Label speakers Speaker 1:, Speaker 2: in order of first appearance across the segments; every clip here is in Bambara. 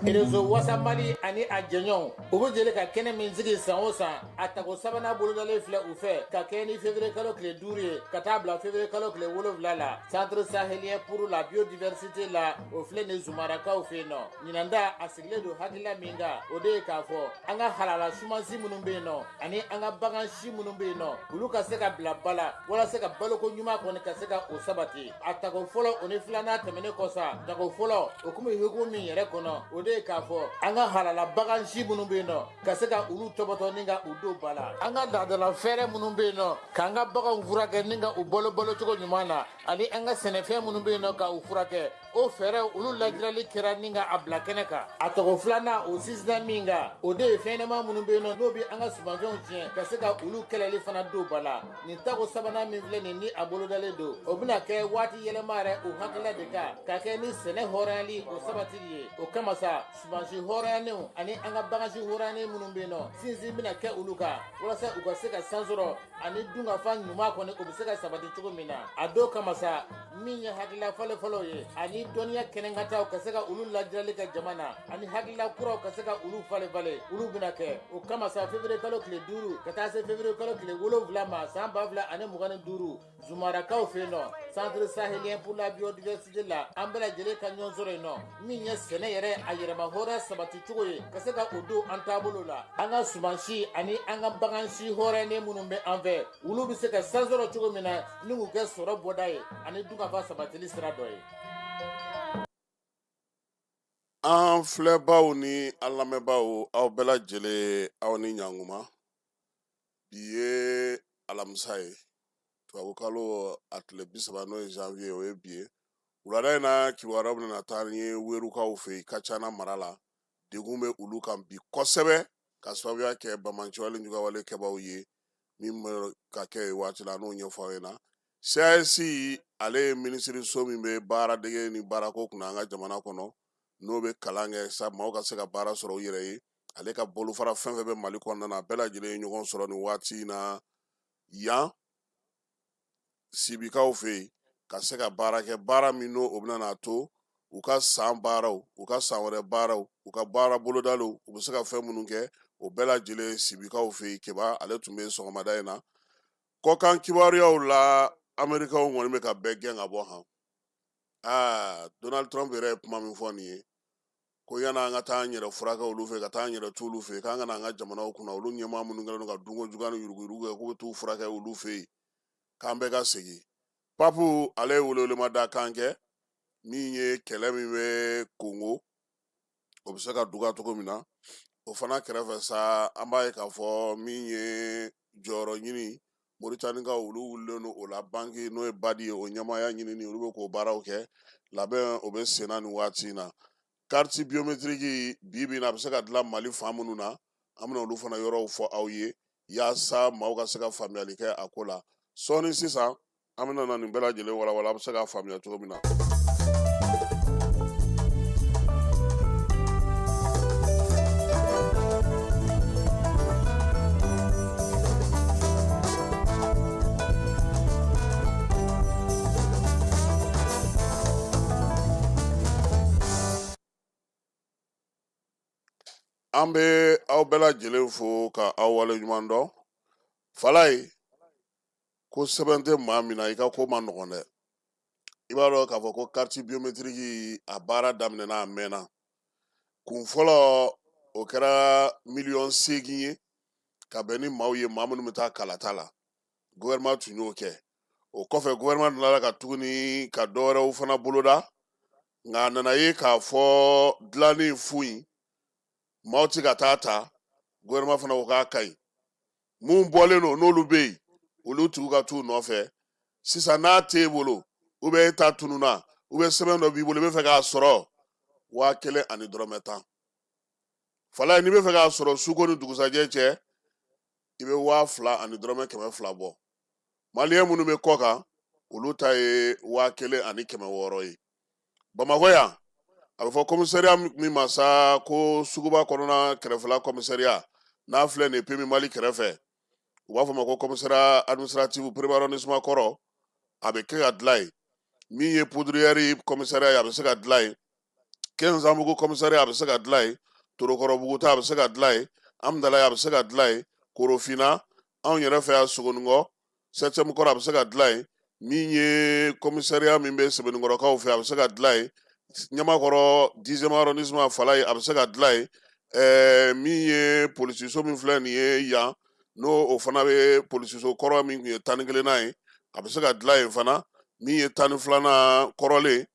Speaker 1: Erezo wasa Mali ani a jɛɲɔgɔnw u bɛ jeli ka kɛnɛ min sigi san o san a tago sabanan bolodalen filɛ u fɛ ka kɛ ni février kalo tile 5 ye ka taa bila février kalo tile 7 la centre sahélien pour la biodiversité la o filɛ nin Zumarakaw fɛ yen nɔ ɲinanda a sigilen don hakilila min kan o de ye k'a fɔ an ka halala sumansi minnu bɛ yen nɔ ani an ka bagan si minnu bɛ yen nɔ olu ka se ka bila bala walasa ka baloko ɲuman kɔni ka se ka o sabati a tago fɔlɔ o ni filanan tɛmɛnen kɔsa tago fɔlɔ o kun bɛ hukumu min yɛrɛ kɔnɔ o de ye k'a fɔ an ka halala bagan si minnu bɛ yen nɔ ka se ka olu tɔbɔtɔ ni ka u don ba la an ka laadala fɛɛrɛ minnu bɛ yen nɔ k'an ka baganw furakɛ ni ka u balo cogo ɲuman na ani an ka sɛnɛfɛn minnu bɛ yen nɔ ka u furakɛ o fɛɛrɛ olu lajirali kɛra ni ka a bila kɛnɛ kan a tɔgɔ filanan o sinsinna min kan o de ye fɛnɲɛnama minnu bɛ yen nɔ n'o bɛ an ka sumanfɛnw tiɲɛ ka se ka olu kɛlɛli fana don ba la nin tako sabanan min filɛ nin ni a bolodalen don o bɛna kɛ waati yɛlɛma yɛrɛ o hakilila de kan ka kɛ ni sɛnɛ hɔrɔnyali o sabatili ye o kama sa sumansi hɔrɔnyanenw ani an ka bagansi hɔrɔnyanen minnu bɛ yen nɔ sinsin bɛna kɛ olu kan walasa u ka se ka san sɔrɔ ani dunkafan ɲuman kɔni o bɛ se ka sabati cogo min na a don kama sa min ye hakilila fɔlɔfɔlɔ ye ani dɔnniya kɛnɛkataw ka se ka olu lajirali kɛ jama na ani hakilila kuraw ka se ka olu falen olu bɛna kɛ o kama sa février kalo tile 5 ka taa se février kalo tile 7 ma san 2025 Zumarakaw fɛ yen nɔ centre sahélien pour la biodiversité la an bɛɛ lajɛlen ka ɲɔgɔn sɔrɔ yen nɔ min ye sɛnɛ yɛrɛ a yɛrɛma hɔrɔnya sabati cogo ye ka se ka o don an taabolo la an ka sumansi ani an ka bagansi hɔrɔnyalen minnu bɛ an fɛ olu bɛ se ka san sɔrɔ cogo min na ni k'u kɛ sɔrɔ bɔda ye ani dunkafa sabatili sira dɔ ye.
Speaker 2: An filɛbaw ni an lamɛnbaw aw bɛɛ lajɛlen aw ni ɲankuma bi ye alamisa ye tubabukalo a tile 30 n'o ye janvier o ye bi ye wulada in na kibaruyaw bɛna taa ni ye werukaw fɛ yen Kacana mara la degun bɛ olu kan bi kosɛbɛ ka sababuya kɛ bamanciwale jugawale kɛbaw ye min bɛ ka kɛ waati la n'o ɲɛfɔ aw ɲɛna CIS ale ye minisiriso min bɛ baaradege ni baarako kunna an ka jamana kɔnɔ n'o bɛ kalan kɛ sa maaw ka se ka baara sɔrɔ u yɛrɛ ye ale ka bolofara fɛn fɛn bɛ Mali kɔnɔna na bɛɛ lajɛlen ye ɲɔgɔn sɔrɔ nin waati in na yan sibikaw fɛ yen ka se ka baara kɛ baara min n'o o bɛna n'a to u ka san baaraw u ka san wɛrɛ baaraw u ka baara bolodaliw u bɛ se ka fɛn minnu kɛ o bɛɛ lajɛlen sibikaw fɛ yen keba ale tun bɛ sɔgɔmada in na kɔkan kibaruyaw la Amerikaw kɔni bɛ ka bɛɛ gɛn ka bɔ han Donald Trump yɛrɛ ye kuma min fɔ nin ye ko yana an ka taa an yɛrɛ furakɛ olu fɛ ka taa an yɛrɛ to olu fɛ k'an ka na an ka jamanaw kunna olu ɲɛmaa minnu kɛlen don ka dunko juguya ni yuruguyurugu kɛ k'u bɛ t'u furakɛ olu fɛ yen k'an bɛɛ ka segin papu ale ye welewelemada kan kɛ min ye kɛlɛ min bɛ Kongo o bɛ se ka duga cogo min na o fana kɛrɛfɛ sa an b'a ye k'a fɔ min ye jɔyɔrɔ ɲini Mauritanienkaw olu wulilen don o la banki n'o ye Badi ye o ɲɛmaaya ɲinini olu bɛ k'o baaraw kɛ labɛn o bɛ senna nin waati in na carte biométrique bi bi in na a bɛ se ka dilan Mali fan minnu na an bɛna olu fana yɔrɔw fɔ aw ye yaasa maaw ka se ka faamuyali kɛ a ko la sɔɔni sisan an bɛna na nin bɛɛ lajɛlen walawala a bɛ se ka faamuya cogo min na. An bɛ aw bɛɛ lajɛlen fo ka aw waleɲuman dɔn Fala ye ko sɛbɛn tɛ maa min na i ka ko ma nɔgɔn dɛ i b'a dɔn k'a fɔ ko carte biométrique a baara daminɛna a mɛnna kun fɔlɔ o kɛra 8,8 ye ka bɛn ni maaw ye maa minnu bɛ taa kalata la gouvernement tun y'o kɛ o kɔfɛ gouvernement nana ka tuguni ka dɔwɛrɛw fana boloda nka a nana ye k'a fɔ dilanni fu in maaw tɛ ka taa ta gouvernement fana ko k'a ka ɲi mun bɔlen don n'olu bɛ yen olu tigiw ka t'u nɔfɛ sisan n'a t'e bolo e ta tununa sɛbɛn dɔ b'i bolo i bɛ fɛ k'a sɔrɔ 1,000 ani dɔrɔmɛ 10 Fala n'i bɛ fɛ k'a sɔrɔ suko ni dugusajɛ cɛ i bɛ 2,000 ani dɔrɔmɛ 100 bɔ maliyɛn minnu bɛ kɔ kan olu ta ye 1,000 ani 600 ye Bamakɔ yan a bɛ fɔ commissariat min ma sa ko suguba kɔnɔna kɛrɛfɛla commissariat n'a filɛ nin ye PMI Mali kɛrɛfɛ u b'a fɔ ma ko commissariat administratif premier arrondissement kɔrɔ a bɛ kɛ ka dilan yen min ye poudrière commissariat ye a bɛ se ka dilan yen Kenzambugu commissariat a bɛ se ka dilan yen, Torokɔrɔbugu ta a bɛ se ka dilan yen, Amdalaye a bɛ se ka dilan yen, Korofina anw yɛrɛ fɛ yan Sogonikɔ 7e kɔrɔ a bɛ se ka dilan yen, min ye commissariat min bɛ Sɛbɛnnikɔrɔkaw fɛ a bɛ se ka dilan yen, Ɲamakɔrɔ 10e arrondissement Falaye a bɛ se ka dilan yen, min ye polisiso min filɛ nin ye yan n'o o fana bɛ polisiso kɔrɔ min tun ye 11nan ye a bɛ se ka dilan yen fana, min ye 12nan kɔrɔlen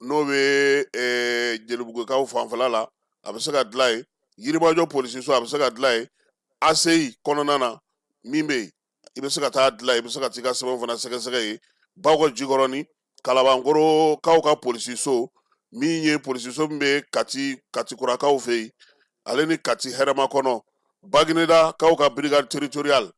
Speaker 2: n'o bɛ Jelibugukaw fanfɛla la a bɛ se ka dilan yen, Yirimajɔ polisiso a bɛ se ka dilan yen, ACI kɔnɔna na min bɛ yen i bɛ se ka taa dilan, i bɛ se ka t'i ka sɛbɛn fana sɛgɛsɛgɛ yen, Bakɔ Jikɔrɔni Kalabankɔrɔkaw ka polisiso min ye polisiso min bɛ Katikuranakaw fɛ yen ale ni Kati Hɛrɛma kɔnɔ, Baginedakaw ka brigade territorial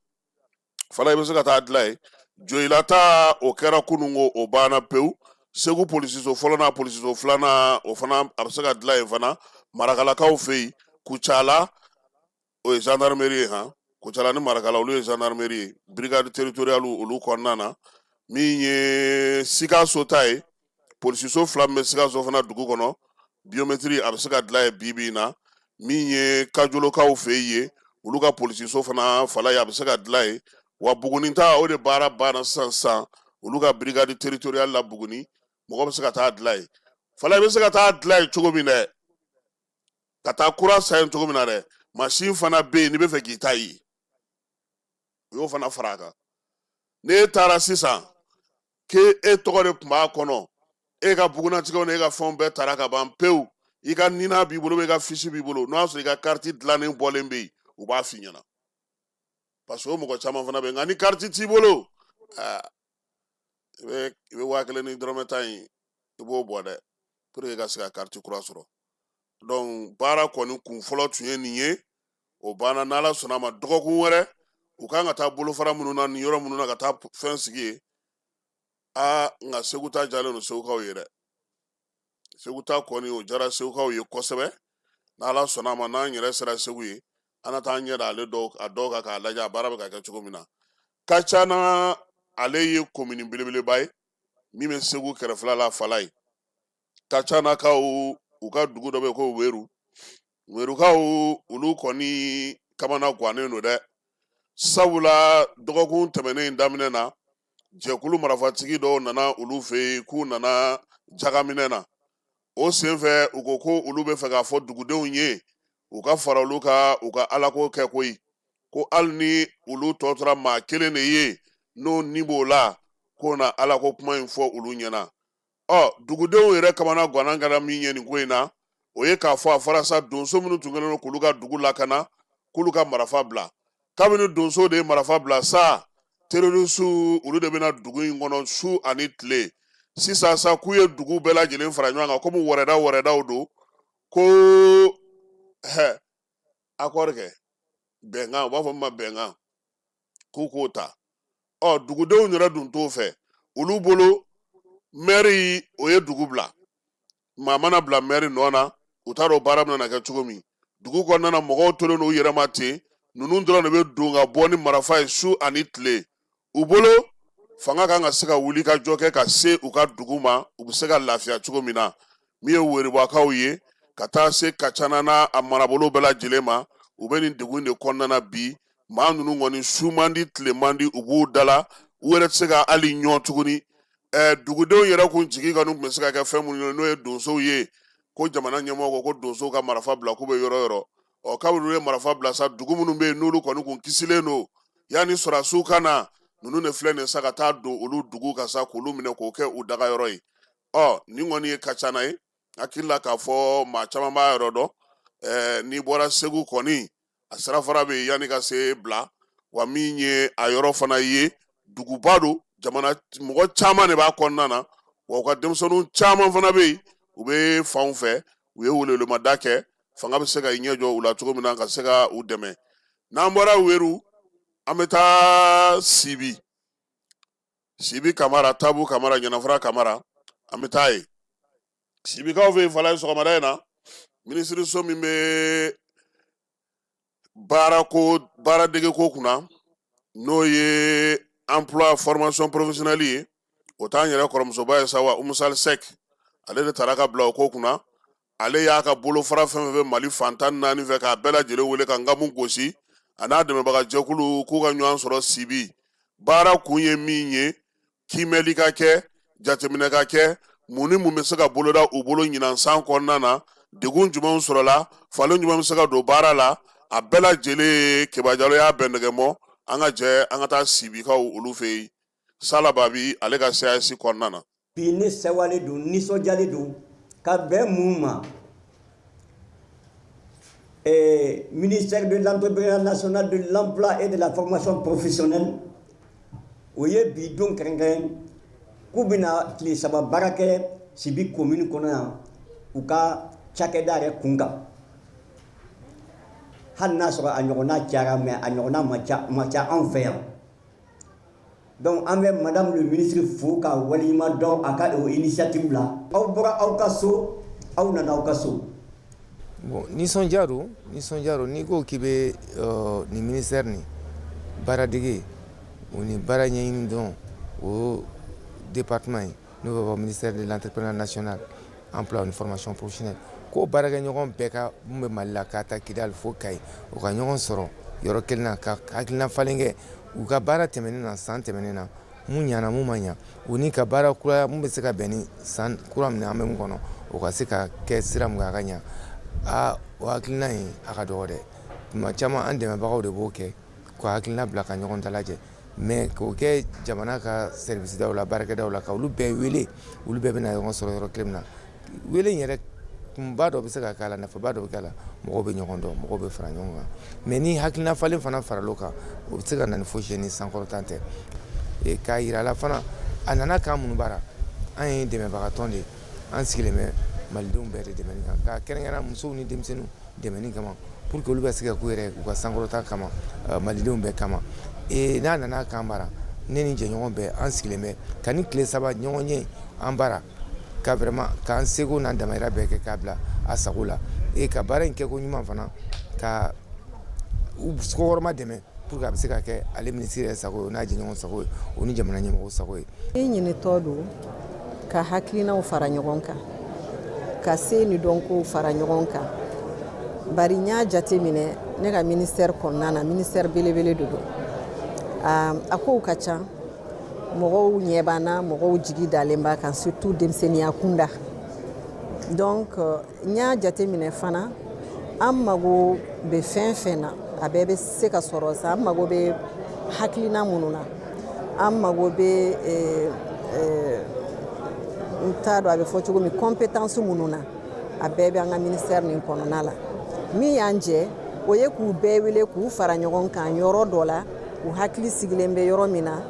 Speaker 2: fana i bɛ se ka taa dilan yen, Joyilata o kɛra kunungo o banna pewu, Segu polisiso fɔlɔ n'a polisiso filanan o fana a bɛ se ka dilan yen fana, Marakalakaw fɛ yen, Kucala o ye gendarmerie ye Kucala ni Marakala olu ye gendarmerie ye, brigade territorial olu kɔnɔna na, min ye Sikaso ta ye polisiso 2 min bɛ Sikaso fana dugu kɔnɔ, biométrie a bɛ se ka dilan yen bi in na, min ye Kajolokaw fɛ yen olu ka polisiso fana Falaye a bɛ se ka dilan yen, wa Buguni ta o de baara banna sisan olu ka brigade territorial la Buguni mɔgɔ bɛ se ka taa dilan yen, Falaye bɛ se ka taa dilan yen cogo min dɛ, ka taa kura san yen cogo min na dɛ, machine fana bɛ yen n'i bɛ fɛ k'i ta ye u y'o fana fara a kan, n'e taara sisan k'e tɔgɔ de tun b'a kɔnɔ, e ka bugunatigɛw ni e ka fɛnw bɛɛ tara ka ban pewu, i ka nina b'i bolo i ka fiche b'i bolo, n'o y'a sɔrɔ i ka carte dilannen bɔlen bɛ yen u b'a f'i ɲɛna, parce que o mɔgɔ caman fana bɛ yen nka ni carte t'i bolo i bɛ 1000 ni dɔrɔmɛ 10 in i b'o bɔ dɛ pour que i ka se ka carte kura sɔrɔ, donc baara kɔni kun fɔlɔ tun ye nin ye, o banna n'Ala sɔnna a ma dɔgɔkun wɛrɛ u kan ka taa bolofara minnu na ni yɔrɔ minnu na ka taa fɛn sigi yen, nka Segu ta jalen don Segukaw ye dɛ, Segu ta kɔni o jara Segukaw ye kosɛbɛ, n'Ala sɔnna a ma n'an yɛrɛ sera Segu ye an na taa ɲɛ da ale dɔw kan k'a lajɛ a baara bɛ ka kɛ cogo min na, ka ca na ale ye commune belebeleba ye min bɛ Segu kɛrɛfɛla la Falaye, ka ca na kaw u ka dugu dɔ bɛ yen ko Weru, Werukaw olu kɔni kamana gannen don dɛ, sabula dɔgɔkun tɛmɛnen daminɛ na jɛkulu marafatigi dɔw nana olu fɛ yen k'u nana jagaminɛ na, o senfɛ u ko ko olu bɛ fɛ k'a fɔ dugudenw ye u ka fara olu ka u ka alako kɛ koyi, ko hali ni olu tɔ tora maa kelen de ye n'o ni b'o la k'o na alako kuma in fɔ olu ɲɛna, dugudenw yɛrɛ kamana ganan kɛra min ye nin ko in na o ye k'a fɔ a fɔra sa donso minnu tun kɛlen don k'olu ka dugu lakana k'olu ka marifa bila, kabini donso de ye marifa bila sa terrorisiw olu de bɛna dugu in kɔnɔ su ani tile, sisan sa k'u ye dugu bɛɛ lajɛlen fara ɲɔgɔn kan komi wɔrɛdaw don ko accord kɛ bɛnkan u b'a fɔ min ma bɛnkan k'u k'o ta, dugudenw yɛrɛ dun t'o fɛ, olu bolo maire o ye dugu bila, maa mana bila maire nɔ na u t'a dɔn baara bɛna kɛ cogo min, dugu kɔnɔna na mɔgɔw tolen don u yɛrɛ ma ten, ninnu dɔrɔn de bɛ don ka bɔ ni marifa ye su ani tile, u bolo fanga kan ka se ka wuli ka jɔ kɛ ka se u ka dugu ma u bɛ se ka lafiya cogo min na, min ye Werubakaw ye ka taa se Kacana n'a a marabolo bɛɛ lajɛlen ma, u bɛ nin degun de kɔnɔna na bi, maa ninnu kɔni su man di tile man di u b'u dala u yɛrɛ tɛ se ka hali ɲɔn tuguni, dugudenw yɛrɛ kun jigi kɔni tun bɛ se ka kɛ fɛn minnu ye n'o ye donsow ye, ko jamana ɲɛmɔgɔ ko donsow ka marifa bila k'u bɛ yɔrɔ yɔrɔ, kabini u ye marifa bila sa dugu minnu bɛ yen n'olu kɔni kun kisilen don yanni sɔrɔdasiw ka na ninnu de filɛ nin sa ka taa don olu dugu kan sa k'olu minɛ k'o kɛ u daga yɔrɔ ye, nin kɔni ye Kacana ye, hakili la k'a fɔ maa caman b'a yɔrɔ dɔn, n'i bɔra Segu kɔni a sirafara bɛ yen yanni ka se bila, wa min ye a yɔrɔ fana ye duguba don, mɔgɔ caman de b'a kɔnɔna na, wa u ka denmisɛnninw caman fana bɛ yen u bɛ fanw fɛ u ye welewelemada kɛ fanga bɛ se ka ɲɛ jɔ u la cogo min na ka se ka u dɛmɛ, n'an bɔra Weru an bɛ taa Sibi Kamara, Tabu Kamara, Ɲanafara Kamara an bɛ taa yen, Sibikaw fɛ yen Falaye sɔgɔmada in na minisiriso min bɛ baaradege ko kunna n'o ye emploi formation professionnelle ye, o t'an yɛrɛ kɔrɔmusoba ye sa wa Umu Sali Sɛki ale de taara ka bila o ko kunna, ale y'a ka bolofara fɛn fɛn Mali fantan naani fɛ k'a bɛɛ lajɛlen wele ka ngamu gosi a n'a dɛmɛbaga jɛkulu k'u ka ɲɔgɔn sɔrɔ Sibi. Baara kun ye min ye kimɛli ka kɛ, jateminɛ ka kɛ, mun ni mun bɛ se ka boloda u bolo ɲinan san kɔnɔna na, degun jumɛnw sɔrɔla, falen jumɛn bɛ se ka don baara la, a bɛɛ lajɛlen Keba Jalo y'a bɛn nɛgɛmɔ. An ka jɛ an ka taa Sibikaw olu fɛ yen. Salababi ale ka CAS kɔnɔna na.
Speaker 3: Bi ne sewale don nisɔndiyalen don ka bɛn mun ma ministère de l'entrepreneuriat national de l'emploi et de la formation professionnelle o ye bi don kɛrɛnkɛrɛn k'u bɛna tile 3 baara kɛ Sibi commune kɔnɔ yan u ka cakɛda yɛrɛ kun kan hali n'a sɔrɔ a ɲɔgɔnna cayara mais a ɲɔgɔnna ma ca anw fɛ yan. Donc an bɛ madame le ministre fo ka waleɲuman dɔn a ka o initiative la aw bɔra aw ka so aw nana aw ka so.
Speaker 4: Bon, nisɔndiya don n'i ko k'i bɛ nin ministère ni baaradege o ni baara ɲɛɲini dɔn o département ye n'o bɛ fɔ ministère de l'entrepreneuriat national emploi et formation professionnelle ko baarakɛɲɔgɔn bɛɛ ka mun bɛ Mali la k'a ta Kidali fo Kayi o ka ɲɔgɔn sɔrɔ yɔrɔ kelen na ka hakilina falen kɛ u ka baara tɛmɛnen na san tɛmɛnen na mun ɲana mun ma ɲa u ni ka baara kura mun bɛ se ka bɛn ni san kura min an bɛ mun kɔnɔ o ka se ka kɛ sira mun kan a ka ɲa o hakilina in a ka dɔgɔ dɛ tuma caman an dɛmɛbagaw de b'o kɛ k'o hakilina bila ka ɲɔgɔn dalajɛ mais k'o kɛ jamana ka service daw la baarakɛdaw la ka olu bɛɛ wele olu bɛɛ bɛna ɲɔgɔn sɔrɔ yɔrɔ kelen min na wele in yɛrɛ kunba dɔ bɛ se ka k'a la nafaba dɔ bɛ k'a la mɔgɔw bɛ ɲɔgɔn dɔn mɔgɔw bɛ fara ɲɔgɔn kan mais ni hakilina falen fana faral'o kan o bɛ se ka na ni fosi ye ni sankɔrɔtan tɛ k'a yira la fana a nana k'an minnu baara an ye dɛmɛbagatɔn de an sigilen bɛ malidenw bɛɛ de dɛmɛni kan ka kɛrɛnkɛrɛnya musow ni denmisɛnninw dɛmɛni kama pour que olu bɛ se ka k'u yɛrɛ u ka sankɔrɔta kama malidenw bɛɛ kama n'a nana k'an baara ne ni jɛɲɔgɔn bɛɛ an sigilen bɛ ka ni tile 3 ɲɔgɔn ye an baara ka vraiment k'an seko n'an damayira bɛɛ kɛ k'a bila a sago la ka baara in kɛko ɲuman fana ka kɔkɔrɔma dɛmɛ pour que a bɛ se ka kɛ ale ministre yɛrɛ sago ye n'a jɛɲɔgɔn sago ye o ni jamana ɲɛmɔgɔw sago ye.
Speaker 5: ɲinitɔ don ka hakilinaw fara ɲɔgɔn kan ka se ni dɔnkow fara ɲɔgɔn kan bari n y'a jate minɛ ne ka ministère kɔnɔna na ministère belebele de don a kow ka ca mɔgɔw ɲɛ b'an na mɔgɔw jigi dalen b'a kan surtout denmisɛnninya kunda donc n y'a jate minɛ fana an mago bɛ fɛn fɛn na a bɛɛ bɛ se ka sɔrɔ sa an mago bɛ hakilina minnu na an mago bɛ n t'a dɔn a bɛ fɔ cogo min compétence minnu na a bɛɛ bɛ an ka ministère nin kɔnɔna la min y'an jɛ o ye k'u bɛɛ wele k'u fara ɲɔgɔn kan yɔrɔ dɔ la u hakili sigilen bɛ yɔrɔ min na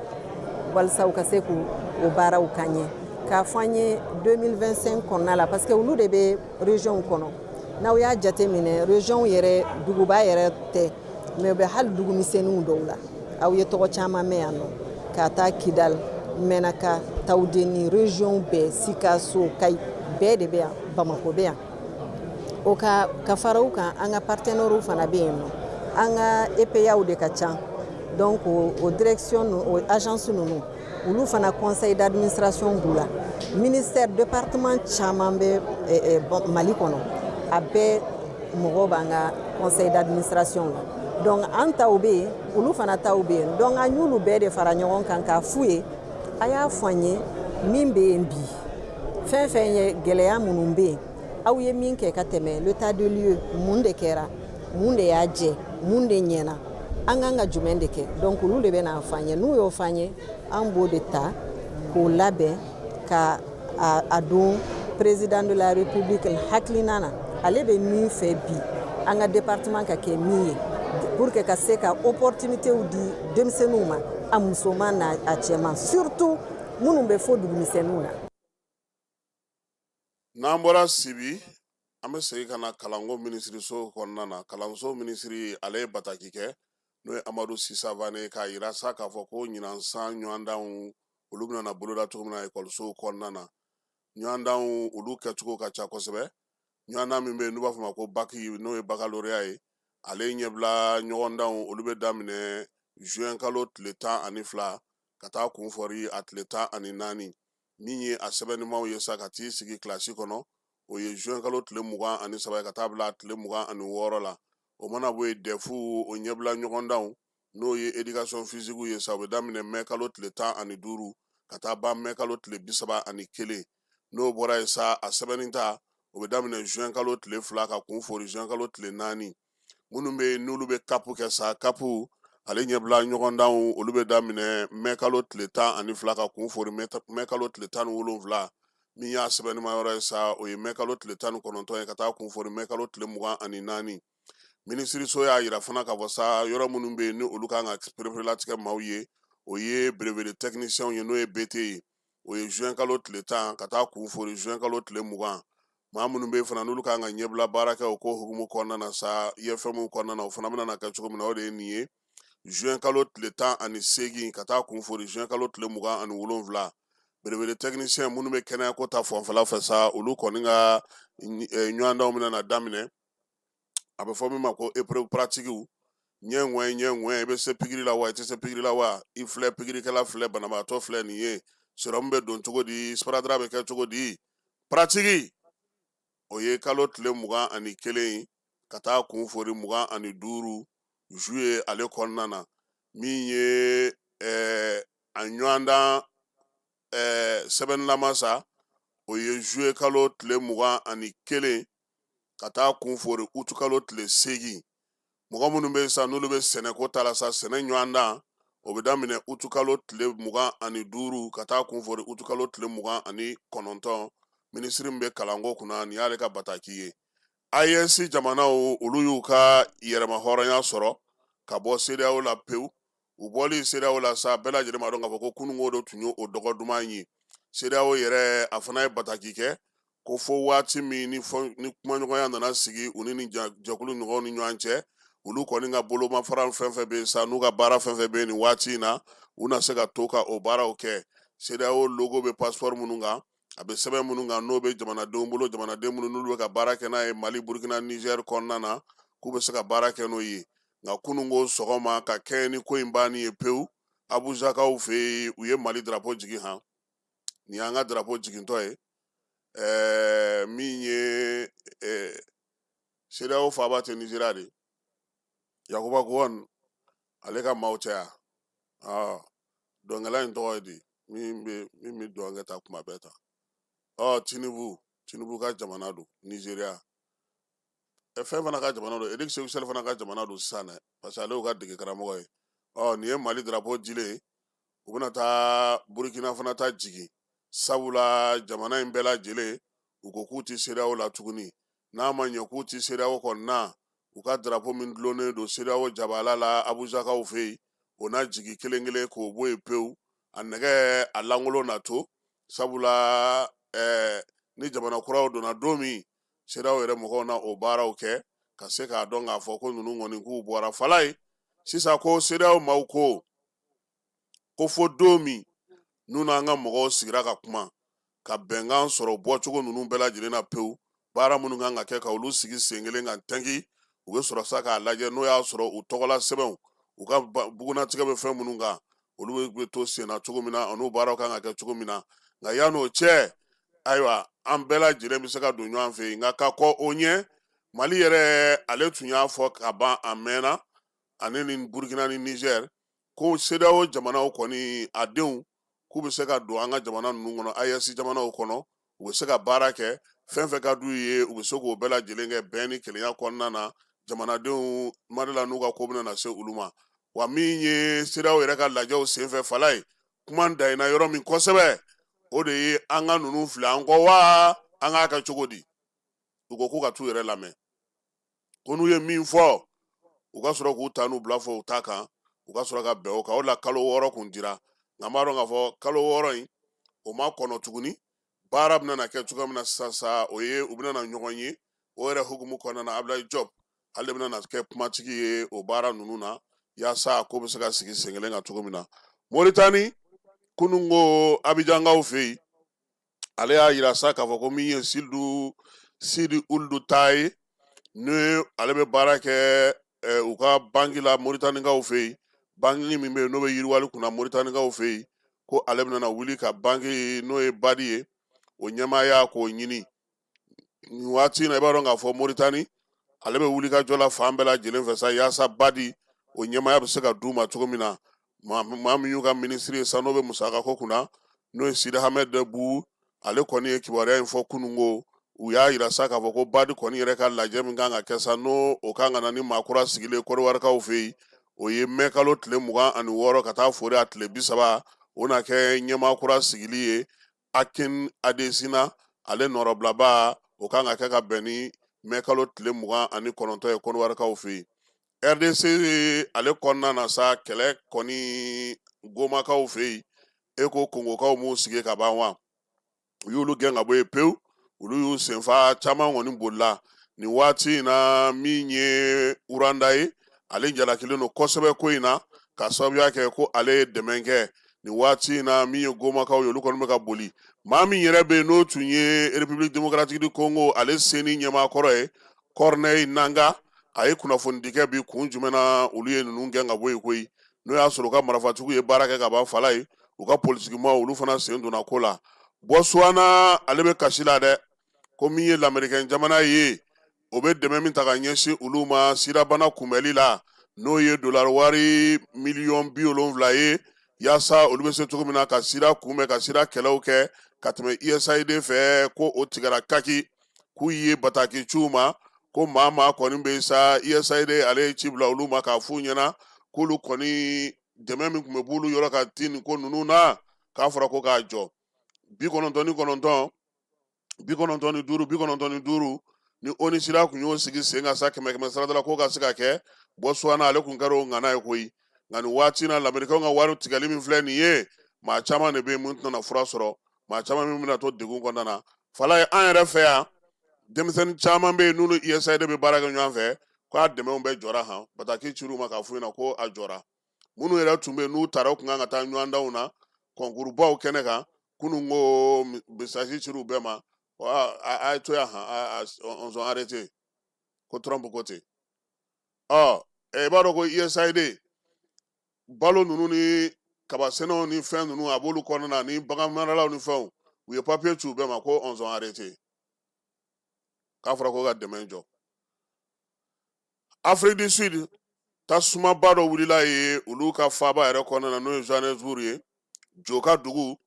Speaker 5: walasa u ka se k'u baaraw ka ɲɛ k'a fɔ an ye 2025 kɔnɔna la parce que olu de bɛ région kɔnɔ n'aw y'a jate minɛ région yɛrɛ duguba yɛrɛ tɛ mais u bɛ hali dugumisɛnninw dɔw la aw ye tɔgɔ caman mɛn yan nɔ ka taa Kidali Mɛnaka Tawudeni région bɛɛ Sikaso Kayi bɛɛ de bɛ yan Bamako bɛ yan o ka fara u kan an ka partenaires fana bɛ yen nɔ an ka EPAw de ka ca donc o direction o agence ninnu olu fana conseil d'administration b'u la ministère département caman bɛ Mali kɔnɔ a bɛɛ mɔgɔw b'an ka conseil d'administration la donc an taw bɛ yen olu fana taw bɛ yen donc an y'olu bɛɛ de fara ɲɔgɔn kan k'a f'u ye a y'a fɔ an ye min bɛ yen bi fɛn fɛn ye gɛlɛya minnu bɛ yen aw ye min kɛ ka tɛmɛ l'état de lieu mun de kɛra mun de y'a jɛ mun de ɲɛna an kan ka jumɛn de kɛ donc olu de bɛ n'a fɔ an ye n'u y'o fɔ an ye an b'o de ta k'o labɛn ka a don président de la république hakilina na ale bɛ min fɛ bi an ka département ka kɛ min ye pour que ka se ka opportunitéw di denmisɛnninw ma a musoman n'a cɛman surtout minnu bɛ fɔ dugumisɛnninw na.
Speaker 2: N'an bɔra Sibi an bɛ segin ka na kalanko minisiriso kɔnɔna na kalanso minisiri ale ye bataki kɛ n'o ye Amadu Sisavane k'a yira sa k'a fɔ ko ɲinan san ɲɔgɔndanw olu bɛna boloda cogo min na ekɔlisow kɔnɔna na ɲɔgɔndanw olu kɛcogo ka ca kosɛbɛ ɲɔgɔndan min bɛ yen n'u b'a fɔ ma ko baki n'o ye baccalauréat ye ale ɲɛbila ɲɔgɔndanw olu bɛ daminɛ juin kalo tile 12 ka taa kunfɔri a tile 14 min ye a sɛbɛnnimaw ye sa ka t'i sigi kilasi kɔnɔ o ye juin kalo tile 23 ka taa bila tile 26 la o mana bɔ yen defu o ɲɛbila ɲɔgɔndanw n'o ye éducation physique ye sa o bɛ daminɛ mai kalo tile 15 ka taa ban mai kalo tile 31 n'o bɔra yen sa a sɛbɛnni ta o bɛ daminɛ juin kalo tile 2 ka kun fori juin kalo tile 4 minnu bɛ n'olu bɛ kapu kɛ sa kapu ale ɲɛbila ɲɔgɔndanw olu bɛ daminɛ mai kalo tile 12 ka kun fori mai kalo tile 17 min y'a sɛbɛnnima yɔrɔ ye sa o ye mai kalo tile 19 ye ka taa kun fori mai kalo tile 24 minisiriso y'a yira fana k'a fɔ sa yɔrɔ minnu bɛ yen ni olu kan ka pereperelatigɛ maaw ye o ye brevet de technicien ye n'o ye BT ye o ye juin kalo tile 10 ka taa kun fori juin kalo tile 20 maa minnu bɛ yen fana n'olu kan ka ɲɛbila baara kɛ o ko hukumu kɔnɔna na sa IFM kɔnɔna na o fana bɛna kɛ cogo min na o de ye nin ye juin kalo tile 18 ka taa kun fori juin kalo tile 27 brevet de technicien minnu bɛ kɛnɛyako ta fanfɛla fɛ sa olu kɔni ka ɲɔgɔndanw bɛna daminɛ a bɛ fɔ min ma ko épreuve pratique ɲɛ i bɛ se pikiri la wa i tɛ se pikiri la wa i filɛ pikirikɛla filɛ banabaatɔ filɛ nin ye sérum bɛ don cogo di sparadrap bɛ kɛ cogo di pratique o ye kalo tile 21 ka taa kun fori 25 juillet ale kɔnɔna na min ye a ɲɔgɔndan sɛbɛnnilama sa o ye juillet kalo tile 21 ka taa kun fori août kalo tile 8 mɔgɔ minnu bɛ sa n'olu bɛ sɛnɛko ta la sa sɛnɛ ɲɔgɔndan o bɛ daminɛ août kalo tile 25 ka taa kun fori août kalo tile 29 minisiri min bɛ kalanko kunna nin y'ale ka bataki ye AES jamanaw olu y'u ka yɛrɛma hɔrɔnya sɔrɔ ka bɔ CEDEAO la pewu u bɔli CEDEAO la sa bɛɛ lajɛlen b'a dɔn k'a fɔ ko kununko de tun ye o dɔgɔ duman ye CEDEAO yɛrɛ a fana ye bataki kɛ ko fo waati min ni kumaɲɔgɔnya nana sigi u ni jɛkulu ɲɔgɔnw ni ɲɔgɔn cɛ olu kɔni ka bolomafara fɛn fɛn bɛ yen sa n'u ka baara fɛn fɛn bɛ yen nin waati in na u na se ka to ka o baaraw kɛ CEDEAO logo bɛ passeport minnu kan a bɛ sɛbɛn minnu kan n'o bɛ jamanadenw bolo jamanaden minnu n'olu bɛ ka baara kɛ n'a ye Mali Burkina Niger kɔnɔna na k'u bɛ se ka baara kɛ n'o ye nka kununko sɔgɔma ka kɛɲɛ ni ko in banni ye pewu Abuzakaw fɛ yen u ye Mali drapeau jigin han nin y'an ka drapeau jigintɔ ye min ye CEDEAO faaba tɛ Nizeriya de Yakuba Gowon ale ka maaw cɛ yan dɔnkɛla in tɔgɔ ye di min bɛ dɔnkɛ ta kuma bɛɛ ta Tinubu ka jamana don Nizeriya fɛn fana ka jamana don Eric Sekuchɛli fana ka jamana don sisan dɛ parce que ale y'u ka dege karamɔgɔ ye nin ye Mali drapeau dilen u bɛna taa Burkina fana ta jigin sabula jamana in bɛɛ lajɛlen u ko k'u tɛ CEDEAO la tuguni n'a ma ɲɛ k'u tɛ CEDEAO kɔnɔna u ka drapeau min dulonnen don CEDEAO jabala la Abuzakaw fɛ yen o na jigi kelen kelen k'o bɔ yen pewu a nɛgɛ a lankolon na to sabula ni jamana kuraw donna don min CEDEAO yɛrɛ mɔgɔw na o baaraw kɛ ka se k'a dɔn k'a fɔ ko ninnu kɔni k'u bɔra fala ye sisan ko CEDEAO maaw ko fo don min n'u n'an ka mɔgɔw sigira ka kuma ka bɛnkan sɔrɔ bɔcogo ninnu bɛɛ lajɛlen na pewu baara minnu kan ka kɛ ka olu sigi sen kelen kan tɛnki u bɛ sɔrɔ sa k'a lajɛ n'o y'a sɔrɔ u tɔgɔla sɛbɛnw u ka bugunatigɛ bɛ fɛn minnu kan olu bɛ to sen na cogo min na an'u baaraw kan ka kɛ cogo min na nka yan'o cɛ ayiwa an bɛɛ lajɛlen bɛ se ka don ɲɔgɔn fɛ yen nka ka kɔ o ɲɛ Mali yɛrɛ ale tun y'a fɔ ka ban a mɛnna ani ni Burkina ni Niger ko CEDEAO jamanaw kɔni a denw k'u bɛ se ka don an ka jamana ninnu kɔnɔ AES jamanaw kɔnɔ u bɛ se ka baara kɛ fɛn fɛn ka d'u ye u bɛ se k'o bɛɛ lajɛlen kɛ bɛn ni kelenya kɔnɔna na jamanadenw madala n'u ka ko bɛna na se olu ma wa min ye CEDEAO yɛrɛ ka lajɛw senfɛ fala ye kuma dayina yɔrɔ min kosɛbɛ o de ye an ka ninnu filɛ an kɔ wa an k'a kɛ cogo di u ko k'u ka t'u yɛrɛ lamɛn ko n'u ye min fɔ u ka sɔrɔ k'u ta n'u bila fɔ u ta kan u ka sɔrɔ ka bɛn o kan o la kalo 6 kun dira nka n b'a dɔn k'a fɔ kalo 6 in o ma kɔnɔ tuguni baara bɛna na kɛ cogoya min na sisan sa o ye u bɛna na ɲɔgɔn ye o yɛrɛ hukumu kɔnɔna na Abdoulaye Diop ale bɛna na kɛ kumatigi ye o baara ninnu na yaasa ko bɛ se ka sigi sen kelen kan cogo min na Moritani kununko Abijankaw fɛ yen ale y'a yira sa k'a fɔ ko min ye Sidi Ulu ta ye ni ale bɛ baara kɛ u ka banki la Moritanikaw fɛ yen banki min bɛ yen n'o bɛ yiriwali kunna Moritanikaw fɛ yen ko ale bɛna na wuli ka banki n'o ye Badi ye o ɲɛmaaya k'o ɲini nin waati na i b'a dɔn k'a fɔ Moritani ale bɛ wuli ka jɔ la fan bɛɛ lajɛlen fɛ sa yaasa badi o ɲɛmaya bɛ se ka d'u ma cogo min na maa min y'u ka minisiri ye sa n'o bɛ musaka ko kunna n'o ye Sidi Ahmed Dɛbu ale kɔni ye kibaruya in fɔ kunungo u y'a yira sa k'a fɔ ko badi kɔni yɛrɛ ka lajɛ min kan ka kɛ sa n'o o kan ka na ni maakura sigilen Kɔdiwarikaw fɛ yen o ye mɛ kalo tile 26 ka taa fori a tile 30 o na kɛ ɲɛmaakura sigili ye Akin Adesina ale nɔrɔbilaba o kan ka kɛ ka bɛn ni mɛ kalo tile 29 ye Kɔdiwarikaw fɛ yen RDC ale kɔnɔna na sa kɛlɛ kɔni gomakaw fɛ yen e ko kongokaw m'u sigi ka ban wa u y'olu gɛn ka bɔ yen pewu olu y'u senfa caman kɔni bolila nin waati in na min ye Uranda ye ale jalakilen don kosɛbɛ ko in na ka sababuya kɛ ko ale ye dɛmɛ kɛ nin waati in na min ye gomakaw ye olu kɔni bɛ ka boli maa min yɛrɛ bɛ yen n'o tun ye République démocratique du Congo ale seni ɲɛmaakɔrɔ ye Corneille Nanga a ye kunnafoni dikɛ bi kun jumɛn na olu ye ninnu gɛn ka bɔ yen koyi n'o y'a sɔrɔ u ka marafatigiw ye baara kɛ ka ban fala ye u ka politigimaaw olu fana sen donna ko la Botswana ale bɛ kasi la dɛ ko min ye lamɛrikɛn jamana ye o bɛ dɛmɛ min ta ka ɲɛsin olu ma sirabana kunbɛli la n'o ye dollar wari miliyɔn 70 ye yaasa olu bɛ se cogo min na ka sira kunbɛn ka sira kɛlɛw kɛ ka tɛmɛ USAID fɛ ko o tigɛra kaki k'u ye bataki ciw ma ko maa kɔni bɛ sa USAID ale ye ci bila olu ma k'a f'u ɲɛna k'olu kɔni dɛmɛ min tun bɛ b'olu yɔrɔ ka ti nin ko ninnu na k'a fɔra ko k'a jɔ 99 95 ni ONU sira kun y'o sigi sen ka sa 100 sarada la ko ka se ka kɛ Botswana ale kun kɛra o ŋana ye koyi nka nin waati na lamɛrikɛnw ka wari tigɛli min filɛ nin ye maa caman de bɛ yen mun tɛna fura sɔrɔ maa caman min bɛna to degun kɔnɔna na fala ye an yɛrɛ fɛ yan denmisɛnnin caman bɛ yen n'olu USAID bɛ baara kɛ ɲɔgɔn fɛ k'a dɛmɛw bɛɛ jɔra han bataki cir'u ma k'a f'u ɲɛna ko a jɔra minnu yɛrɛ tun bɛ yen n'u taara u kun kan ka taa ɲɔgɔn danw na kɔnkurubaw kɛnɛ kan kunun ko message cir'u bɛɛ ma a ye to yan han on sont arrêtés ko Trump ko ten i b'a dɔn ko USAID balo ninnu ni kabasɛnɛw ni fɛn ninnu a b'olu kɔnɔna na ni bagan maralaw ni fɛnw u ye papier ci u bɛɛ ma ko on sont arrêtés k'a fɔra ko ka dɛmɛ jɔ Afrique du Sud tasumaba dɔ wulila ye olu ka faaba yɛrɛ kɔnɔna na n'o ye Johannesburg ye Joka dugu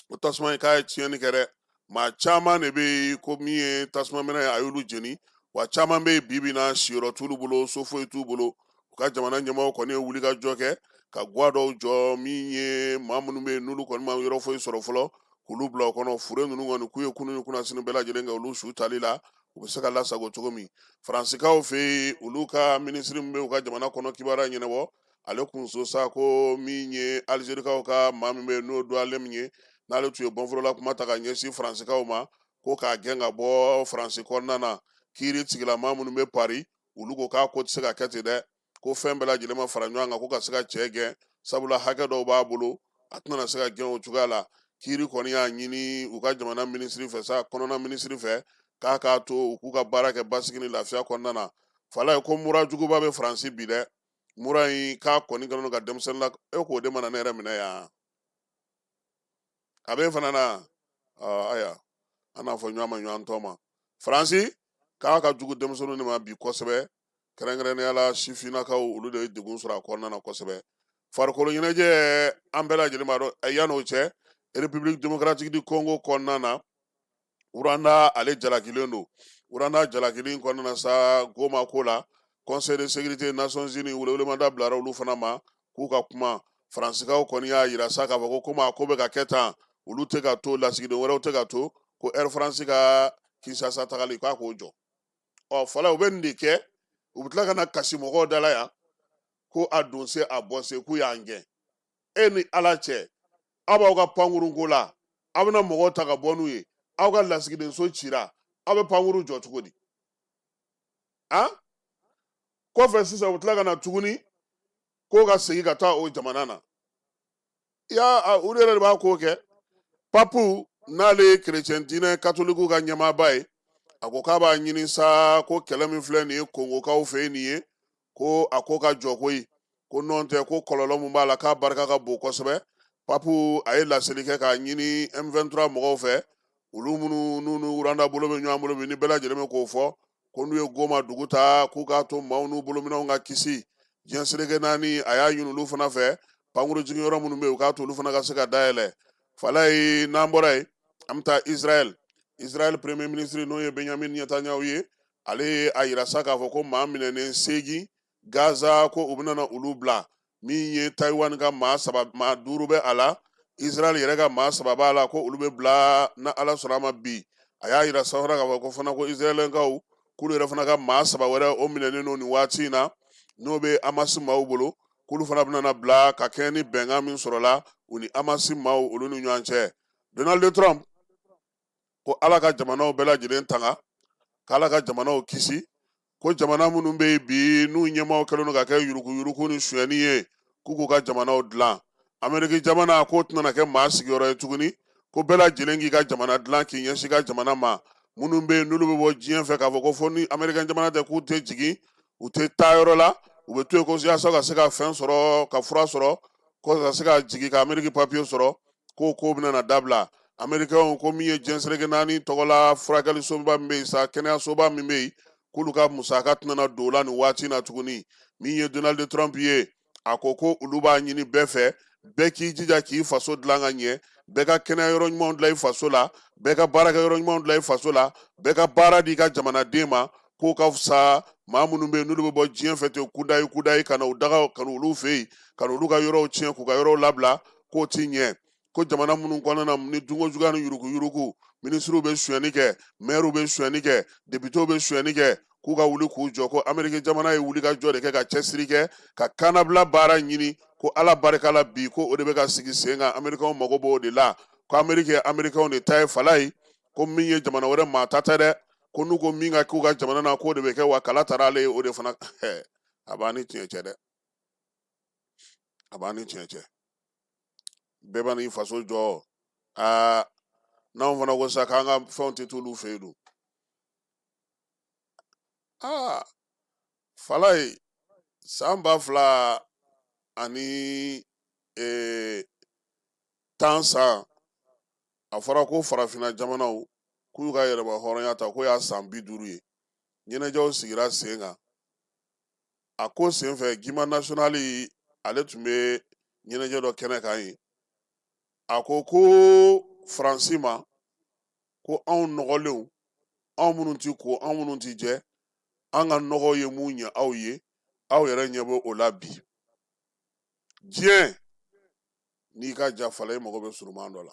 Speaker 2: o tasuma in k'a ye tiɲɛni kɛ dɛ maa caman de bɛ yen ko min ye tasuma minɛ ye a y'olu jeni wa caman bɛ yen bi-bi in na siyɔrɔ t'olu bolo so foyi t'u bolo u ka jamana ɲɛmaaw kɔni ye wuli ka jɔ kɛ ka ga dɔw jɔ min ye maa minnu bɛ yen n'olu kɔni ma yɔrɔ foyi sɔrɔ fɔlɔ k'olu bila o kɔnɔ fure ninnu kɔni k'u ye kunun ni kunnasini bɛɛ lajɛlen kɛ olu su tali la u bɛ se ka lasago cogo min Faransikaw fɛ yen olu ka minisiri min bɛ u ka jamana kɔnɔ kibaruya ɲɛnabɔ ale kun so sa ko min ye Alizerikaw ka maa min bɛ yen n'o dɔnyalen min ye n'ale tun ye bɔnfɔlɔla kuma ta ka ɲɛsin Faransikaw ma ko k'a gɛn ka bɔ Faransi kɔnɔna na kiiri tigilamaa minnu bɛ Paris olu ko k'a ko tɛ se ka kɛ ten dɛ ko fɛn bɛɛ lajɛlen ma fara ɲɔgɔn kan ko ka se ka cɛ gɛn sabula hakɛ dɔw b'a bolo a tɛna se ka gɛn o cogoya la kiiri kɔni y'a ɲini u ka jamana minisiri fɛ sa kɔnɔna minisiri fɛ k'a k'a to u k'u ka baara kɛ basigi ni lafiya kɔnɔna na fala ye ko mura juguba bɛ Faransi bi dɛ mura in k'a kɔni kɛlen don ka denmisɛnnin la e k'o de mana ne yɛrɛ minɛ yan a bɛ fana na aya an n'a fɔ ɲɔgɔn ma ɲɔgɔn tɔ ma Faransi k'a ka jugu denmisɛnninw de ma bi kosɛbɛ kɛrɛnkɛrɛnnenya la sifinnakaw olu de ye degun sɔrɔ a kɔnɔna na kosɛbɛ farikolo ɲɛnajɛ an bɛɛ lajɛlen b'a dɔn yan'o cɛ République démocratique du Congo kɔnɔna na Uranda ale jalakilen don Uranda jalakilen kɔnɔna na sa Goma ko la Conseil de sécurité Nations Unies welewelemada bilara olu fana ma k'u ka kuma Faransikaw kɔni y'a yira sa k'a fɔ ko komi a ko bɛ ka kɛ tan olu tɛ ka to lasigiden wɛrɛw tɛ ka to ko Air France ka Kinshasa tagali k'a k'o jɔ fɔlɔ u bɛ nin de kɛ u bɛ tila ka na kasi mɔgɔw dala yan ko a don se a bɔ se k'u y'an gɛn e ni Ala cɛ aw b'aw ka pankuru ko la aw bɛna mɔgɔw ta ka bɔ n'u ye aw ka lasigiden so cira aw bɛ pankuru jɔ cogo di kɔfɛ sisan u bɛ tila ka na tuguni ko ka segin ka taa o jamana na olu yɛrɛ de b'a ko kɛ papu n'ale ye kerecɛn diinɛ katolikiw ka ɲɛmaaba ye a ko k'a b'a ɲini sa ko kɛlɛ min filɛ nin ye kongokaw fɛ yen nin ye ko a ko ka jɔ koyi ko nɔn tɛ ko kɔlɔlɔ min b'a la k'a barika ka bon kosɛbɛ papu a ye laseli kɛ k'a ɲini M23 mɔgɔw fɛ olu minnu n'u uranda bolo bɛ ɲɔgɔn bolo bi ni bɛɛ lajɛlen bɛ k'o fɔ ko n'u ye Goma dugu ta k'u k'a to maaw n'u bolominɛw ka kisi diɲɛ seleke naani a y'a ɲini olu fana fɛ pankuru jigin yɔrɔ minnu bɛ yen u k'a to olu fana ka se ka dayɛlɛ fala ye n'an bɔra yen an bɛ taa Israel premier ministre n'o ye Benjamin Netanyahu ye ale ye a yira sa k'a fɔ ko maa minɛnen 8 Gaza ko u bɛna na olu bila min ye Taiwan ka maa 5 bɛ a la Israel yɛrɛ ka maa 3 b'a la ko olu bɛ bila na Ala sɔnna a ma bi a y'a yira sa fana k'a fɔ ko fana ko Israɛlɛnkaw k'olu yɛrɛ fana ka maa 3 wɛrɛ o minɛnen don nin waati in na n'o bɛ Hamas maaw bolo k'olu fana bɛna na bila ka kɛɲɛ ni bɛnkan min sɔrɔla u ni Hamas maaw olu ni ɲɔgɔn cɛ Donald Trump ko Ala ka jamanaw bɛɛ lajɛlen tanga k'Ala ka jamanaw kisi ko jamana minnu bɛ yen bi n'u ɲɛmaaw kɛlen don ka kɛ yuruku ni sonyɛni ye k'u ka jamanaw dilan Ameriki jamana k'o tɛna kɛ maa sigiyɔrɔ ye tuguni ko bɛɛ lajɛlen k'i ka jamana dilan k'i ɲɛsin ka jamana ma minnu bɛ yen n'olu bɛ bɔ diɲɛ fɛ k'a fɔ ko fo ni Ameriki jamana tɛ k'u tɛ jigin u tɛ taa yɔrɔ la u bɛ to yen ko yaasa ka se ka fɛn sɔrɔ ka fura sɔrɔ ko ka se ka jigin ka Ameriki papiye sɔrɔ k'o ko bɛna na dabila Amerikɛnw ko min ye diɲɛ seleke naani tɔgɔla furakɛlisoba min bɛ yen sa kɛnɛyasoba min bɛ yen k'olu ka musaka tɛna don o la nin waati in na tuguni min ye Donald Trump ye a ko olu b'a ɲini bɛɛ fɛ bɛɛ k'i jija k'i faso dilan ka ɲɛ bɛɛ ka kɛnɛya yɔrɔ ɲumanw dilan i faso la bɛɛ ka baarakɛ yɔrɔ ɲumanw dilan i faso la bɛɛ ka baara di i ka jamanaden ma k'o ka fisa maa minnu bɛ yen n'olu bɛ bɔ diɲɛ fɛ ten kudayi ka na u daga ka na olu fɛ yen ka na olu ka yɔrɔw tiɲɛ k'u ka yɔrɔw labila k'o ti ɲɛ ko jamana minnu kɔnɔna na ni dunko juguya ni yuruku minisiriw bɛ sonyɛni kɛ maires bɛ sonyɛni kɛ députés bɛ sonyɛni kɛ k'u ka wuli k'u jɔ ko Ameriki jamana ye wuli ka jɔ de kɛ ka cɛsiri kɛ ka kanabila baara ɲini ko Ala barika la bi ko o de bɛ ka sigi sen kan Amerikɛnw mago b'o de la ko Ameriki ye Amerikɛnw de ta ye fala ye ko min ye jamana wɛrɛ maa ta tɛ dɛ ko n'u ko min ka k'u ka jamana na k'o de bɛ kɛ wa kala taara ale ye o de fana a b'a ni tiɲɛ cɛ dɛ a b'a ni tiɲɛ cɛ bɛɛ b'a n'i faso jɔ n'anw fana ko sa k'an ka fɛnw tɛ t'olu fɛ yen fala ye san 2000 ani 10 san a fɔra ko farafinna jamanaw k'u ka yɛrɛma hɔrɔnya ta ko y'a san 50 ye ɲɛnajɛw sigira sen kan a ko sen fɛ Guima National ale tun bɛ ɲɛnajɛ dɔ kɛnɛ kan ye a ko Faransi ma ko anw nɔgɔlenw anw minnu ti ko anw minnu ti jɛ an ka nɔgɔ ye mun ɲɛ aw ye aw yɛrɛ ɲɛ bɛ o la bi diɲɛ n'i ka jafala i mago bɛ suruman dɔ la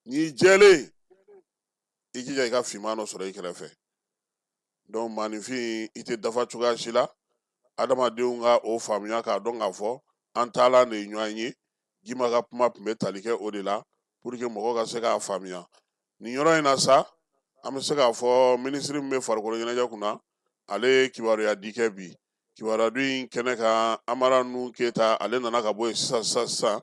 Speaker 2: n'i jɛlen i jija i ka finman dɔ sɔrɔ i kɛrɛfɛ donc maanifin i tɛ dafa cogoya si la adamadenw ka o faamuya k'a dɔn k'a fɔ an taalan de ye ɲɔgɔn ye Guima ka kuma tun bɛ tali kɛ o de la pour que mɔgɔw ka se k'a faamuya nin yɔrɔ in na sa an bɛ se k'a fɔ minisiri min bɛ farikolo ɲɛnajɛ kunna ale ye kibaruya di kɛ bi kibaruya in kɛnɛ kan Amara Nu Keyita ale nana ka bɔ yen sisan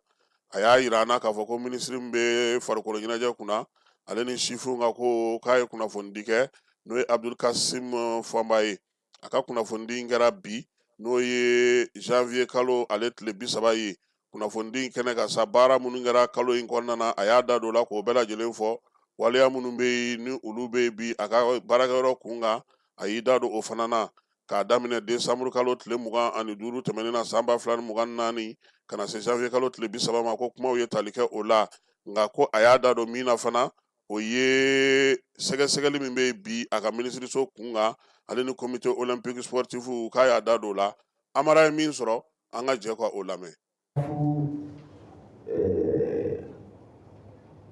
Speaker 2: a y'a yira an na k'a fɔ ko minisiri min bɛ farikolo ɲɛnajɛ kunna ale ni sifinw ka ko k'a ye kunnafoni di kɛ n'o ye Abdul Kasim Fɔnba ye a ka kunnafoni di in kɛra bi n'o ye janvier kalo ale tile 30 ye kunnafoni di in kɛnɛ kan sa baara minnu kɛra kalo in kɔnɔna na a y'a da don o la k'o bɛɛ lajɛlen fɔ waleya minnu bɛ yen ni olu bɛ yen bi a ka baarakɛyɔrɔ kun kan a y'i da don o fana na k'a daminɛ décembre kalo tile 25 tɛmɛnen na san 2024 ka na se janvier kalo tile 30 ma ko kumaw ye tali kɛ o la nka ko a y'a da don min na fana o ye sɛgɛsɛgɛli min bɛ yen bi a ka minisiriso kun kan ale ni comité olympique sportif k'a y'a da don o la Amara ye min sɔrɔ an ka jɛ ka o lamɛn.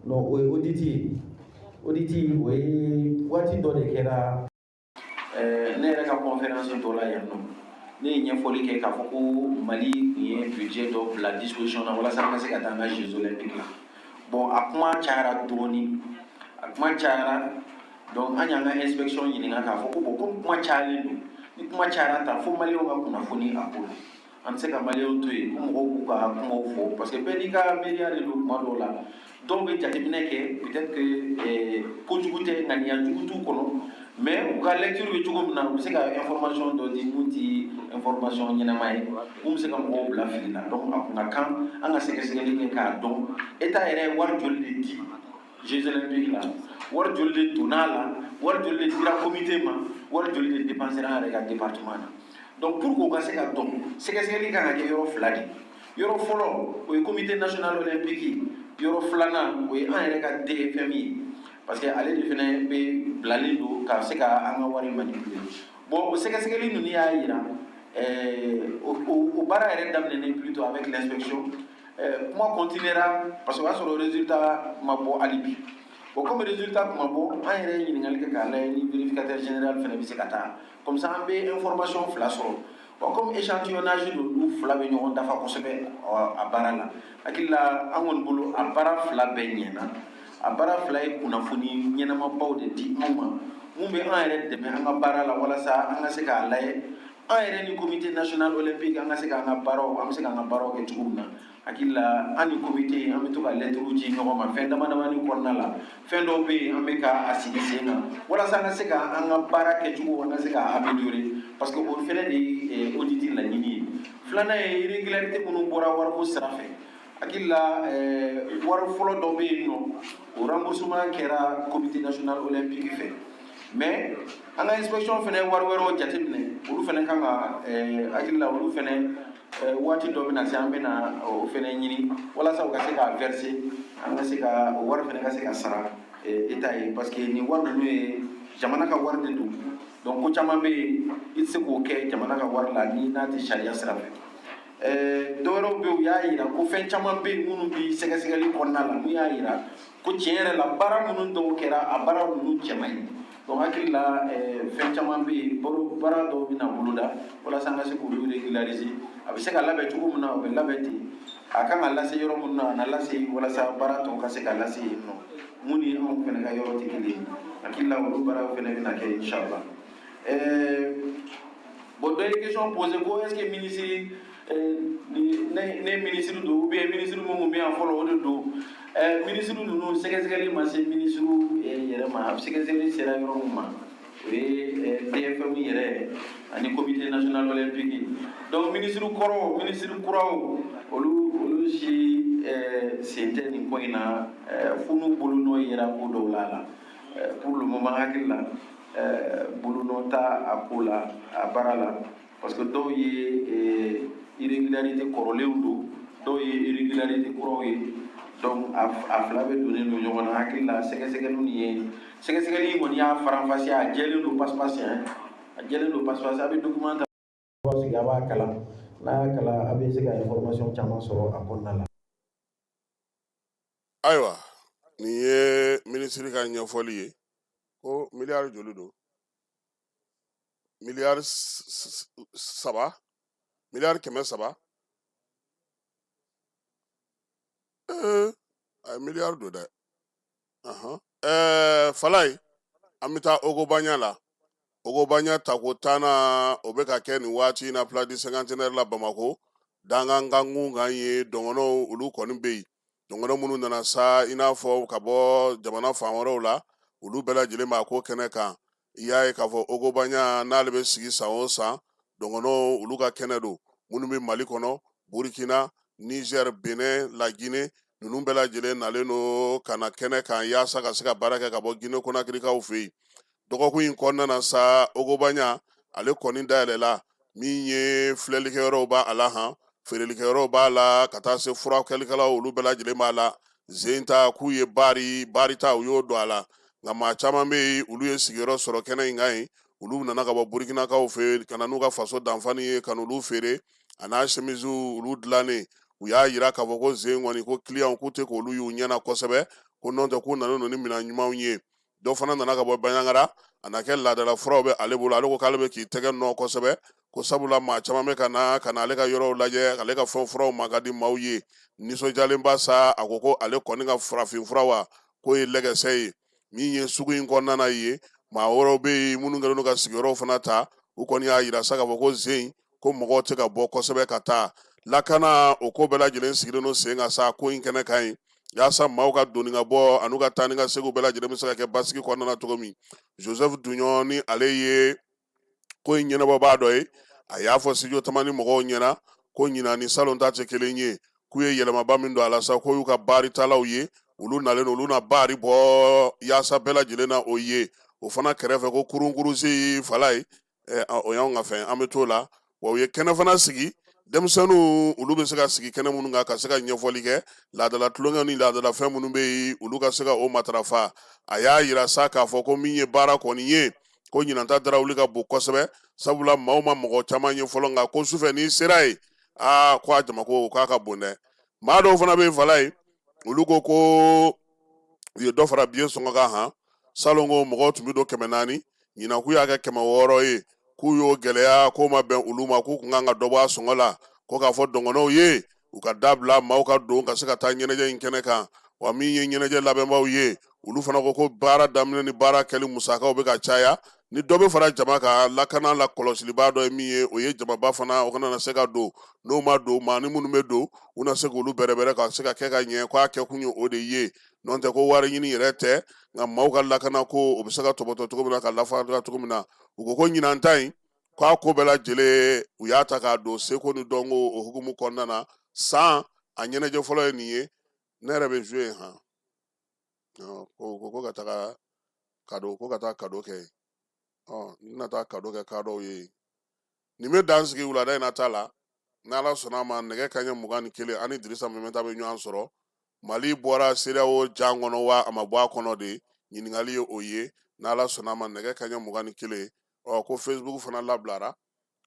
Speaker 6: Non, o ye audit o ye waati dɔ de kɛra ne yɛrɛ ka conférence dɔ la yan nɔ ne ye ɲɛfɔli kɛ k'a fɔ ko Mali tun ye budget dɔ bila disposition na walasa an ka se ka taa an ka Jeux olympiques la bon a kuma cayara dɔɔni donc an y'an ka inspection ɲininka k'a fɔ ko bon comme kuma cayalen don ni kuma cayara tan fo maliyɛnw ka kunnafoni a ko la an tɛ se ka maliyɛnw to yen ko mɔgɔw k'u ka kumaw fɔ parce que bɛɛ n'i ka miiriya de don kuma dɔw la dɔw bɛ jateminɛ kɛ peut-être que kojugu tɛ ŋaniya jugu t'u kɔnɔ mais u ka lecture bɛ cogo min na u bɛ se ka information dɔ di mun ti information ɲɛnama ye mun bɛ se ka mɔgɔw bila fili la donc a kun ka kan an ka sɛgɛsɛgɛli kɛ k'a dɔn État yɛrɛ ye wari joli de di Jeux olympiques là war joli de donna la war joli de dira comité ma war joli de dépensera avec un département na donc pour qu'on se ka dɔn sɛgɛsɛgɛli kan ka kɛ yɔrɔ fila de yɔrɔ fɔlɔ o ye comité national olympique yɔrɔ filanan o ye an yɛrɛ ka DFM ye parce que ale de fɛnɛ bɛ bilalen don ka se ka an ka wari manipuler bon o sɛgɛsɛgɛli ninnu y'a yira o baara yɛrɛ daminɛnen plutôt avec l'inspection kuma continuera parce que o y'a sɔrɔ résultat ma bɔ hali bi bon comme résultat kuma bɔ an yɛrɛ ye ɲininkali kɛ k'a lajɛ ni vérificateur général fɛnɛ bɛ se ka taa comme ça an bɛ information fila sɔrɔ bon comme échantillonnage don olu fila bɛ ɲɔgɔn dafa kosɛbɛ a baara la hakili la an kɔni bolo a baara fila bɛɛ ɲɛna a baara fila ye kunnafoni ɲɛnamabaw de di anw ma mun bɛ an yɛrɛ dɛmɛ an ka baara la walasa an ka se k'a lajɛ an yɛrɛ ni comité national olympique an ka se k'an ka baaraw an bɛ se k'an ka baaraw kɛ cogo min na hakili la an ni comité an bɛ to ka lettres ci ɲɔgɔn ma fɛn dama damani kɔnɔna la fɛn dɔw bɛ yen an bɛ ka sigi sen kan walasa an ka se ka an ka baara kɛcogo an ka se k'a améliorer parce que o fɛnɛ de ye audit laɲini ye filanan ye irrégularité minnu bɔra wariko sira fɛ hakili la wari fɔlɔ dɔ bɛ yen nɔ o remboursement kɛra comité national olympique fɛ mais an ka inspection fɛnɛ wari wɛrɛw jateminɛ olu fɛnɛ kan ka hakili la olu fɛnɛ waati dɔ bɛna se an bɛna o fɛnɛ ɲini walasa u ka se k'a verser an ka se ka o wari fɛnɛ ka se ka sara état ye parce que nin wari ninnu ye jamana ka wari de don donc ko caman bɛ yen i tɛ se k'o kɛ jamana ka wari la ni n'a tɛ sariya sira fɛ dɔwɛrɛw bɛ yen u y'a yira ko fɛn caman bɛ yen minnu bɛ sɛgɛsɛgɛli kɔnɔna la mun y'a yira ko tiɲɛ yɛrɛ la baara minnu dɔw kɛra a baara ninnu cɛ man ɲi donc hakili la fɛn caman bɛ yen baara dɔw bɛna boloda walasa an ka se k'olu régulariser a bɛ se ka labɛn cogo min na o bɛ labɛn ten a kan ka lase yɔrɔ minnu na a na lase walasa baara tɔw ka se ka lase yen nɔ mun ni anw fɛnɛ ka yɔrɔ tɛ kelen ye hakili la olu baaraw fɛnɛ bɛna kɛ inshallah bon dɔ ye question posé ko est ce que ministre ne ministre don ou bien ministre minnu bɛ yan fɔlɔ o de don ministre ninnu sɛgɛsɛgɛli ma se ministre yɛrɛ ma a bɛ sɛgɛsɛgɛli sera yɔrɔ min ma o ye DFM yɛrɛ ani comité national olympique donc ministre kɔrɔw ministre kuraw olu si sen tɛ nin ko in na fo n'u bolonɔ yera ko dɔw la pour le moment hakili la bolonɔ t'a a ko la a baara la parce que dɔw ye irrégularité kɔrɔlenw don dɔw ye irrégularité kuraw ye donc a fila bɛ donnen don ɲɔgɔn na hakili la sɛgɛsɛgɛliw nin ye sɛgɛsɛgɛli kɔni y'a faranfasiya a jɛlen don pasipasi a jɛlen don pasipasi a bɛ document ta sigi a b'a kalan n'a y'a kalan a bɛ se ka information caman sɔrɔ a kɔnɔna la.
Speaker 2: ayiwa nin ye minisiri ka ɲɛfɔli ye ko miliyari joli don miliyari 3 miliyari 300 a ye miliyari don dɛ Falaye an bɛ taa Ogobanya la Ogobanya tako 10 na o bɛ ka kɛ nin waati in na place du cinquantenaire la Bamako dangankangu kan ye dɔngɔnɔw olu kɔni bɛ yen dɔngɔnɔ minnu nana sa i n'a fɔ ka bɔ jamana fan wɛrɛw la olu bɛɛ lajɛlen b'a ko kɛnɛ kan i y'a ye k'a fɔ Ogobanya n'ale bɛ sigi san o san dɔngɔnɔw olu ka kɛnɛ don minnu bɛ Mali kɔnɔ Burkina Niger Benin La Guinée ninnu bɛɛ lajɛlen nalen don ka na kɛnɛ kan yaasa ka se ka baara kɛ ka bɔ Guinée Conakrykaw fɛ yen dɔgɔkun in kɔnɔna na sa Ogobanya ale kɔni dayɛlɛla min ye filɛlikɛyɔrɔw b'a la han feerelikɛyɔrɔw b'a la ka taa se furakɛlikɛlaw olu bɛɛ lajɛlen b'a la zen ta k'u ye baari ta u y'o don a la nka maa caman bɛ yen olu ye sigiyɔrɔ sɔrɔ kɛnɛ in kan yen olu nana ka bɔ Burkinakaw fɛ ka na n'u ka faso danfani ye ka n'olu feere a n'a chemises olu dilannen u y'a yira k'a fɔ ko zen kɔni ko clients k'u tɛ k'olu y'u ɲɛna kosɛbɛ ko n'o tɛ k'u nana ni minɛn ɲumanw ye dɔ fana nana ka bɔ Banyankara a na kɛ laadala furaw bɛ ale bolo ale ko k'ale bɛ k'i tɛgɛ nɔ kosɛbɛ ko sabula maa caman bɛ ka na ale ka yɔrɔw lajɛ ale ka fɛn furaw ma ka di maaw ye nisɔndiyalenba sa a ko ko ale kɔni ka farafin fura wa k'o ye lɛgɛsɛ ye min ye sugu in kɔnɔna ye maa wɛrɛw bɛ yen minnu kɛlen don ka sigiyɔrɔw fana ta u kɔni y'a yira sa k'a fɔ ko zen ko mɔgɔw tɛ ka bɔ kosɛbɛ ka taa lakana o ko bɛɛ lajɛlen sigilen don sen kan sa ko in kɛnɛ kan yen yaasa maaw ka doni ka bɔ an'u ka taa ni ka segiw bɛɛ lajɛlen bɛ se ka kɛ basigi kɔnɔna na cogo min Joseph Duɲɔn ni ale ye ko in ɲɛnabɔbaa dɔ ye a y'a fɔ studio tamani mɔgɔw ɲɛna ko ɲinan ni salon ta tɛ kelen ye k'u ye yɛlɛmaba min don a la sa ko y'u ka baaritalaw ye olu nalen olu na baari bɔ yaasa bɛɛ lajɛlen na o ye o fana kɛrɛfɛ ko kurunkurusi fala ye o y'anw ka fɛn an bɛ t'o la wa u ye kɛnɛ fana sigi denmisɛnninw olu bɛ se ka sigi kɛnɛ minnu kan ka se ka ɲɛfɔli kɛ laadala tulonkɛ ni laadala fɛn minnu bɛ yen olu ka se ka o matarafa a y'a yira sa k'a fɔ ko min ye baara kɔni ye ko ɲinanta darawuli ka bon kosɛbɛ sabula maaw ma mɔgɔ caman ye fɔlɔ nka ko sufɛ n'i sera yen ko a jamako k'a ka bon dɛ maa dɔw fana bɛ fala ye olu ko ko u ye dɔ fara biye sɔngɔ kan han salon ko mɔgɔw tun bɛ don 400 ɲinan k'u y'a kɛ 600 ye k'u y'o gɛlɛya k'o ma bɛn olu ma k'u kun kan ka dɔ bɔ a sɔngɔ la ko k'a fɔ dɔngɔnɔw ye u ka dabila maaw ka don ka se ka taa ɲɛnajɛ in kɛnɛ kan wa min ye ɲɛnajɛ labɛnbaw ye olu fana ko baara daminɛ ni baara kɛli musakaw bɛ ka caya ni dɔ bɛ fara jama kan lakana la kɔlɔsilibaa dɔ ye min ye o ye jamaba fana o kana na se ka don n'o ma don maa ni minnu bɛ don u na se k'olu bɛrɛbɛrɛ ka se ka kɛ ka ɲɛ k'a kɛ kun ye o de ye n'o tɛ ko wari ɲini yɛrɛ tɛ nka maaw ka lakana ko o bɛ se ka tɔbɔtɔ cogo min na ka lafaga cogo min na u ko ɲinan ta in k'a ko bɛɛ lajɛlen u y'a ta k'a don seko ni dɔnko o hukumu kɔnɔna na san a ɲɛnajɛ fɔlɔ ye nin ye ne yɛrɛ bɛ jouer han ko ka taga kado ko ka taa kado kɛ n na taa kado kɛ kadɔw ye nin bɛ dan sigi wulada in na ta la n'ala sɔnna ma nɛgɛ kaɲɛ 21 ani Dirisa Mɛmɛta bɛ ɲɔgɔn sɔrɔ Mali bɔra CEDEAO jan kɔnɔ wa a ma bɔ a kɔnɔ de ɲininkali ye o ye n'ala sɔnna ma nɛgɛ kaɲɛ 21 ko Facebook fana labilara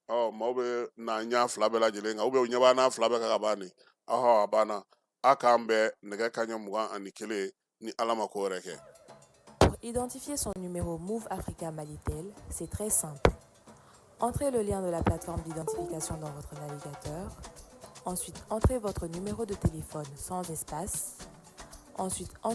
Speaker 2: maaw bɛ na ɲa fila bɛɛ lajɛlen kan u ɲɛ b'a n'a fila bɛɛ ka ban ni a banna a k'an bɛɛ nɛgɛ kaɲɛ 21 ni Ala ma ko wɛrɛ kɛ.
Speaker 7: Pour identifier son numéro Move Africa Malitel, c'est très simple. Entrez le lien de la plateforme d'identification dans votre navigateur. Ensuite, entrez votre numéro de téléphone sans espace. Ensuite, entrez